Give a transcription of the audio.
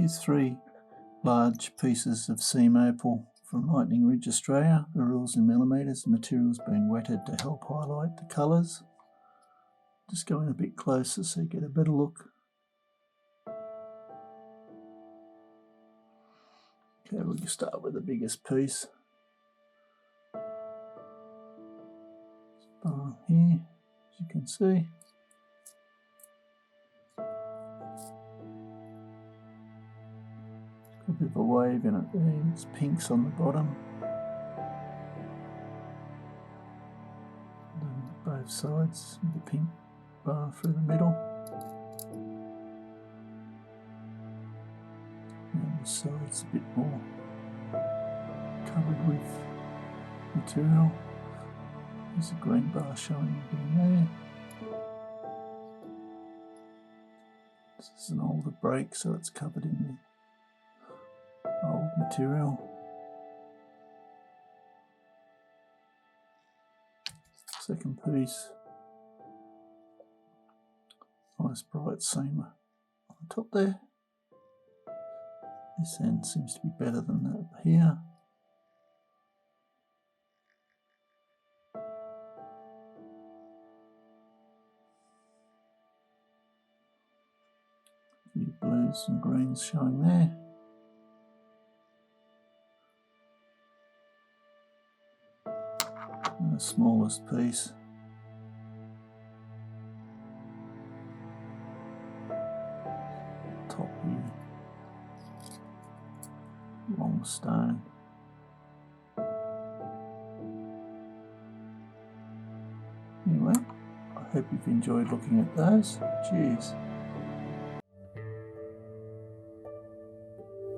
Here's 3 large pieces of seam opal from Lightning Ridge, Australia. The rules in millimetres. The material's been wetted to help highlight the colours. Just go in a bit closer so you get a better look. Okay, we'll start with the biggest piece. Bar here, as you can see. A bit of a wave in it there. There's pinks on the bottom. And then both sides with the pink bar through the middle. And the sides a bit more covered with material. There's a green bar showing in there. This is an older break, so it's covered in the old material. Second piece. Nice bright seam on the top there. This end seems to be better than that here. A few blues and greens showing there. And the smallest piece. Top here. Long stone. Anyway, I hope you've enjoyed looking at those. Cheers.